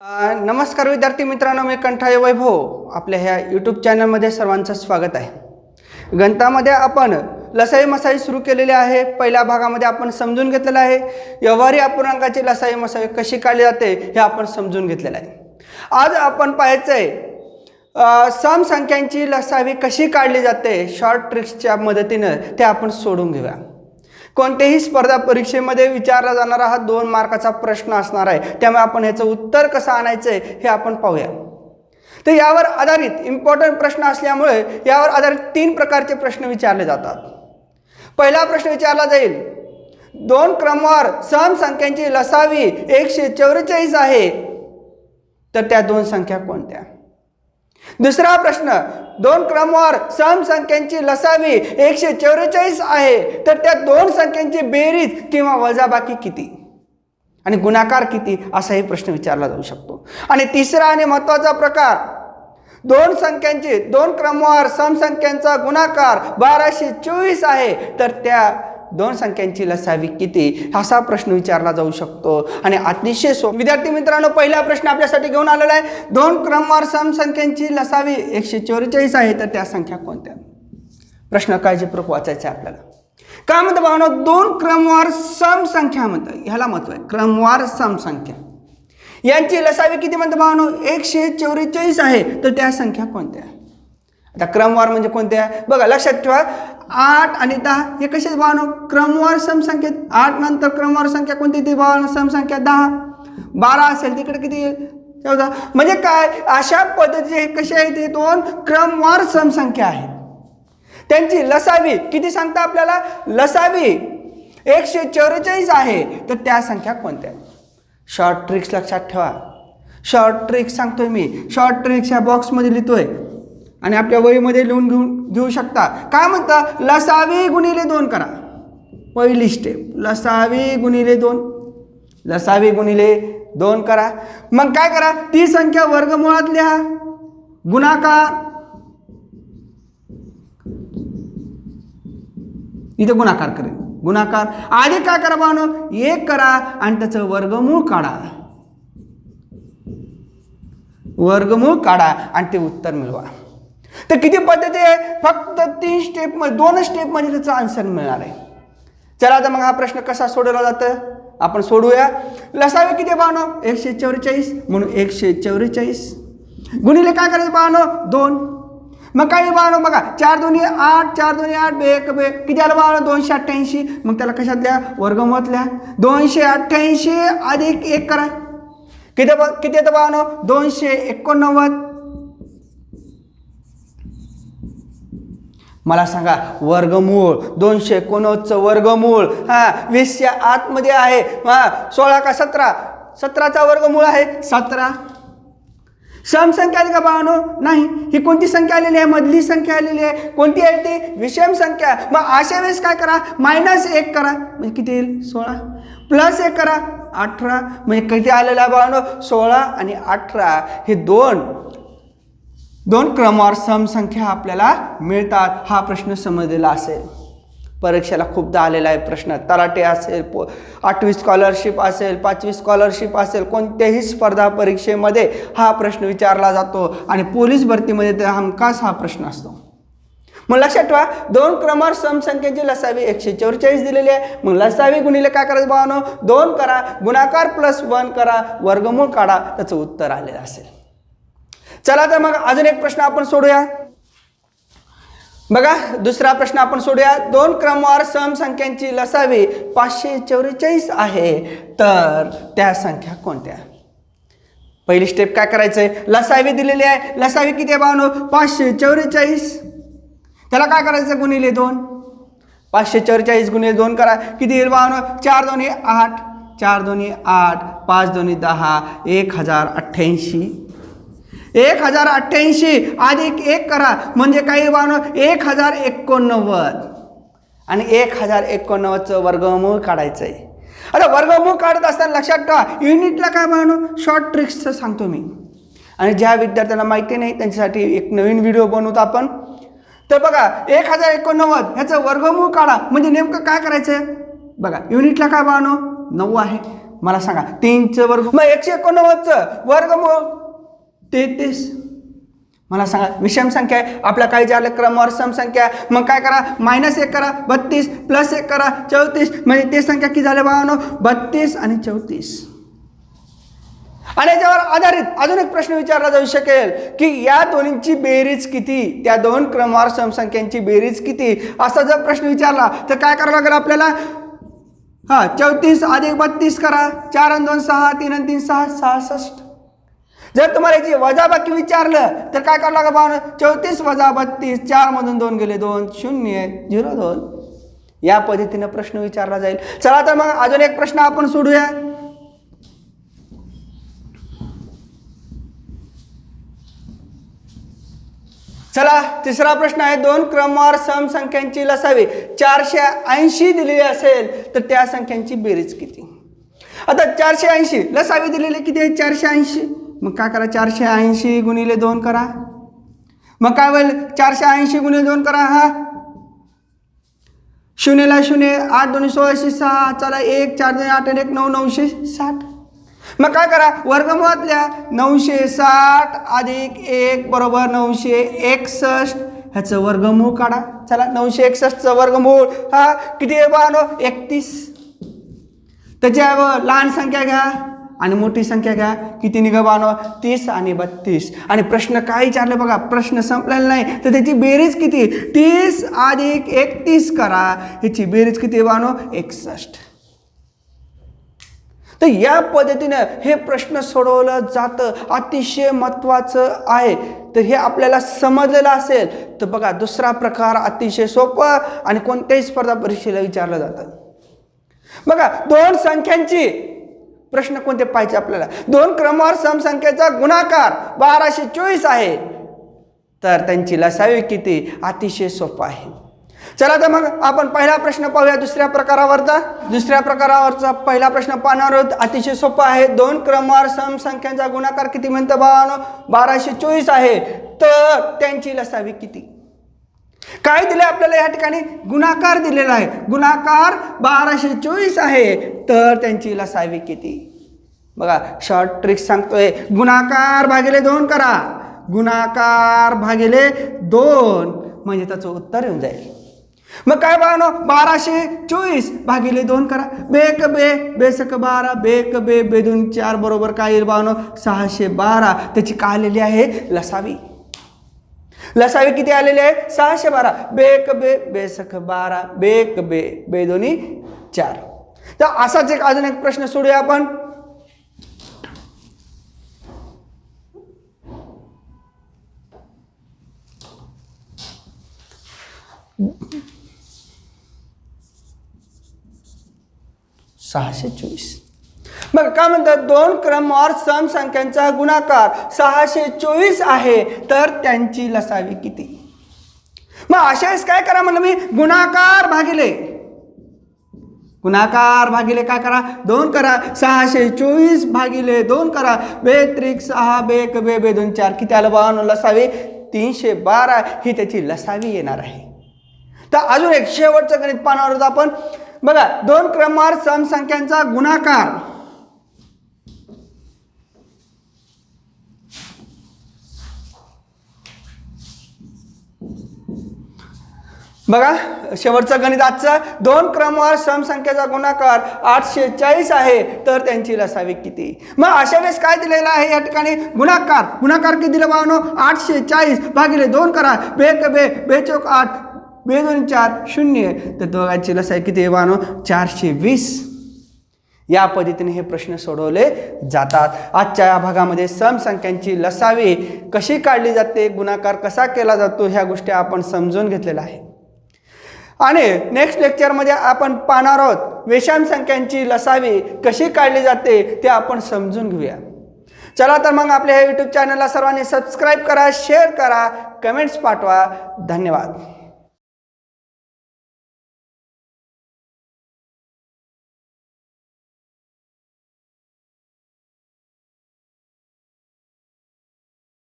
नमस्कार विद्यार्थी मित्रांनो, मी कंठाळे वैभव आपल्या ह्या यूट्यूब चॅनलमध्ये सर्वांचं स्वागत आहे। गणितामध्ये आपण लसाई मसाई सुरू केलेले आहे। पहिल्या भागामध्ये आपण समजून घेतलेलं आहे व्यवहारी अपूर्णांकाची लसाई मसाई कशी काढली जाते हे आपण समजून घेतलेलं आहे। आज आपण पाहायचं आहे सम संख्यांची लसावी कशी काढली जाते शॉर्ट ट्रिक्सच्या मदतीने ते आपण सोडून घेऊया। कोणत्याही स्पर्धा परीक्षेमध्ये विचारला जाणारा हा 2 मार्काचा प्रश्न असणार आहे, त्यामुळे आपण याचं उत्तर कसं आणायचं हे आपण पाहूया। तर यावर आधारित इम्पॉर्टंट प्रश्न असल्यामुळे यावर आधारित 3 प्रकारचे प्रश्न विचारले जातात। पहिला प्रश्न विचारला जाईल 2 क्रमवार सम संख्यांची लसावी 144 आहे, तर त्या 2 संख्या कोणत्या। दुसरा प्रश्न 2 क्रमवार सम संख्यांची लसावी 144 आहे, तर त्या 2 संख्यांची बेरीज किंवा वजाबाकी किती आणि गुणाकार किती असाही प्रश्न विचारला जाऊ शकतो। आणि तिसरा आणि महत्त्वाचा प्रकार 2 क्रमवार सम संख्यांचा गुणाकार 1224 आहे, तर त्या 2 संख्यांची लसावी किती असा प्रश्न विचारला जाऊ शकतो। आणि अतिशय विद्यार्थी मित्रांनो, पहिला प्रश्न आपल्यासाठी घेऊन आलेला आहे 2 क्रमवार सम संख्यांची लसावी 144 आहे, तर त्या संख्या कोणत्या। प्रश्न काळजीपूर्वक वाचायचा आहे आपल्याला। काय म्हणतं भावना 2 क्रमवार सम संख्या म्हणतात, ह्याला महत्व आहे। क्रमवार सम संख्या यांची लसावी किती म्हणतं भावना 144 आहे, तर त्या संख्या कोणत्या। आता क्रमवार म्हणजे कोणत्या बघा, लक्षात ठेवा 8 आणि 10 हे कसे भावना क्रमवार सम संख्या। 8 नंतर क्रमवार संख्या कोणती ती भावना सम संख्या 10, 12 असेल तिकडे किती येईल 14। म्हणजे काय अशा पद्धतीचे कसे आहेत ते 2 क्रमवार सम संख्या आहेत, त्यांची लसावी किती सांगता आपल्याला लसावी 144 आहे, तर त्या संख्या कोणत्या। शॉर्ट ट्रिक्स लक्षात ठेवा, शॉर्ट ट्रिक्स सांगतोय मी। शॉर्ट ट्रिक्स ह्या बॉक्समध्ये लिहितोय आणि आपल्या वहीमध्ये लिहून घेऊ शकता। काय म्हणता लसावी गुणिले 2 करा, पहिली स्टेप लसावी गुणिले 2, लसावी गुणिले 2 करा। मग काय करा ती संख्या वर्गमुळात लिहा, गुणाकार इथे गुणाकार करेल, गुणाकार आधी काय करा बानो 1 करा आणि त्याचं वर्गमूळ काढा, वर्गमूळ काढा आणि ते उत्तर मिळवा। तर किती पद्धती आहे, फक्त 3 स्टेप मध्ये 2 स्टेप मध्ये त्याचा आन्सर मिळणार आहे। चला आता मग हा प्रश्न कसा सोडवला जातं आपण सोडूया। लसावी किती बानो 144 म्हणून 144 गुणिले काय करायचं बानो 2। मग काय बानो बघा 4 दुनी 8, 4 दुनी 8 1 किती आलं बानो 288। मग त्याला कशात लिहा वर्गमूळात लिहा, 288 अधिक 1 करा किती येतं बानो 289। मला सांगा वर्गमूळ 289 वर्गमूळ 20 च्या आतमध्ये आहे 16 का 17, 17चा वर्गमूळ आहे 17। सम संख्या आली का बानो नाही, ही कोणती संख्या आलेली आहे मधली संख्या आलेली आहे, कोणती आहे ती विषम संख्या। मग अशा वेळेस काय करा -1 करा म्हणजे किती येईल 16, प्लस 1 करा 18 म्हणजे किती आलेला आहे बानो 16 आणि 18 हे 2 क्रमवार सम संख्या आपल्याला मिळतात। हा प्रश्न समजलेला असेल, परीक्षेला खूपदा आलेला आहे प्रश्न। तराटे असेल, 8वी स्कॉलरशिप असेल, 5वी स्कॉलरशिप असेल, कोणत्याही स्पर्धा परीक्षेमध्ये हा प्रश्न विचारला जातो आणि पोलीस भरतीमध्ये तर हमखास हा प्रश्न असतो। मग लक्षात ठेवा 2 क्रमवार सम संख्येची लसावी 144 दिलेली आहे। मग लसावी गुणिले काय करायचं भावानो 2 करा, गुणाकार +1 करा, वर्गमूळ काढा, त्याचं उत्तर आलेलं असेल। चला तर मग अजून एक प्रश्न आपण सोडूया। बघा दुसरा प्रश्न आपण सोडूया 2 क्रमवार सम संख्यांची लसावी 544 आहे, तर त्या संख्या कोणत्या। पहिली स्टेप काय करायचंय लसावी दिलेली आहे, लसावी किती आहे भावानो 544, त्याला काय करायचं गुणिले 2, 544 गुणिले 2 करा किती येईल भावानो 4 दोन्ही 8, 4 दोन्ही 8, 5 दोन्ही 10, 1088 अधिक 1 करा म्हणजे काही बानो 1089 आणि 1089चं वर्गमूळ काढायचं आहे। आता वर्गमूळ काढत असताना लक्षात ठेवा युनिटला काय बानो शॉर्ट ट्रिक्सचं सांगतो मी, आणि ज्या विद्यार्थ्यांना माहिती नाही त्यांच्यासाठी एक नवीन व्हिडिओ बनवतो आपण। तर बघा 1089 ह्याचं वर्गमूळ काढा म्हणजे नेमकं काय करायचं बघा, युनिटला काय बानो 9 आहे, मला सांगा 3चं वर्ग, मग 189चं वर्गमूळ 33. मला सांगा विषम संख्या आहे, आपल्या काही झालं क्रमवार सम संख्या, मग काय करा -1 करा 32 +1 करा 34, म्हणजे ते संख्या किती झाल्या भावानो 32 आणि 34. आणि याच्यावर आधारित अजून एक प्रश्न विचारला जाऊ शकेल की या दोन्हींची बेरीज किती, त्या दोन क्रमवार समसंख्यांची बेरीज किती, असा जर प्रश्न विचारला तर काय करावं लागेल आपल्याला? 34 + 32 करा, 4 आणि 2 6, 3 आणि 3 6, 66. जर तुम्हाला याची वजाबाकी विचारलं तर काय करावं लागेल भावना? 34 - 32, 4 मधून 2 गेले 2, 0 0 2. या पद्धतीने प्रश्न विचारला जाईल. चला तर मग अजून एक प्रश्न आपण सोडूया. चला तिसरा प्रश्न आहे, दोन क्रमवार समसंख्यांची लसावी 480 दिलेली असेल तर त्या संख्यांची बेरीज किती? आता 480 लसावी दिलेली किती आहे? 480. मग काय करा 480 गुणिले 2 करा. मग काय होईल? 480 गुणिले 2 करा. 0 ला 0, 8 2 16, 6, चला 1 4 2 8 1 9, 960. मग काय करा वर्गमुळातल्या 960 अधिक 1 बरोबर 961, ह्याचं वर्गमूळ काढा. चला 961चं वर्गमूळ किती आहे बानो? 31. त्याच्यावर लहान संख्या घ्या आणि मोठी संख्या घ्या. किती निघा बानो? 30 आणि 32. आणि प्रश्न काय विचारले बघा, प्रश्न संपलेला नाही तर त्याची बेरीज किती? 30 अधिक 31 करा, ह्याची बेरीज किती बानो? 61. तर या पद्धतीनं हे प्रश्न सोडवलं जातं. अतिशय महत्त्वाचं आहे. तर हे आपल्याला समजलेलं असेल तर बघा दुसरा प्रकार अतिशय सोपं आणि कोणत्याही स्पर्धा परीक्षेला विचारलं जातं. बघा दोन संख्यांची प्रश्न कोणते पाहिजे आपल्याला? दोन क्रमवार समसंख्येचा गुणाकार 1224 आहे तर त्यांची लसावी किती? अतिशय सोपं आहे. चला तर मग आपण पहिला प्रश्न पाहूया दुसऱ्या प्रकारावरचा. दुसऱ्या प्रकारावरचा पहिला प्रश्न पाहणार आहोत. अतिशय सोपा आहे. दोन क्रमवार समसंख्यांचा गुणाकार किती म्हणतं भावानो? 1224 आहे तर त्यांची लसावी किती? काय दिले आपल्याला या ठिकाणी? गुणाकार दिलेला आहे. गुणाकार 1224 आहे तर त्यांची लसावी किती? बघा शॉर्ट ट्रिक सांगतोय. गुणाकार भागिले 2 करा. गुणाकार भागिले 2 म्हणजे त्याचं उत्तर येऊन जाईल. मग काय बानो? 1224 भागिले 2 करा. बेक बे बेसक 12, बेक बे बेदून 4 बरोबर काय येईल बानो? 612. त्याची काय आलेली आहे? लसावी. लसावी किती आलेली आहे? 612. बेक बे बेसक 12, बेक बे बेदोनी 4. तर असाच एक अजून एक प्रश्न सोडूया आपण. मग काय म्हणतात? दोन क्रमवार समसंख्यांचा गुणाकार 624 आहे तर त्यांची लसावी किती? मग अशा वेळेस काय करा म्हणलं मी? गुणाकार भागिले काय करा? 2 करा. 624 भागिले 2 करा. बेत्रिक 6 बेक बे बेदून 4 किती आलं बानो? लसावी 312 ही त्याची लसावी येणार आहे. तर अजून एक शेवटचं गणित पाहणार आहोत आपण. बघा दोन क्रमवार समसंख्यांचा गुणाकार बघा शेवटचं गणित आजचं. दोन क्रमवार समसंख्येचा गुणाकार 840 आहे तर त्यांची लसावी किती? मग अशा वेळेस काय दिलेलं आहे या ठिकाणी? गुणाकार किती दिलं बानो? 840 भागिले 2 करा. बेक बे बेचोक 8 बेदून 4 0 तर दोघांची लसावी किती आहे बानो? 420. या पद्धतीने हे प्रश्न सोडवले जातात. आजच्या या भागामध्ये समसंख्यांची लसावी कशी काढली जाते, गुणाकार कसा केला जातो ह्या गोष्टी आपण समजून घेतलेल्या आहे. आणि नेक्स्ट लेक्चरमध्ये आपण पाहणार आहोत विषम संख्यांची लसावी कशी काढली जाते ते आपण समजून घेऊया. चला तर मग आपल्या यूट्यूब चॅनलला सर्वांनी सबस्क्राईब करा, शेअर करा, कमेंट्स पाठवा. धन्यवाद.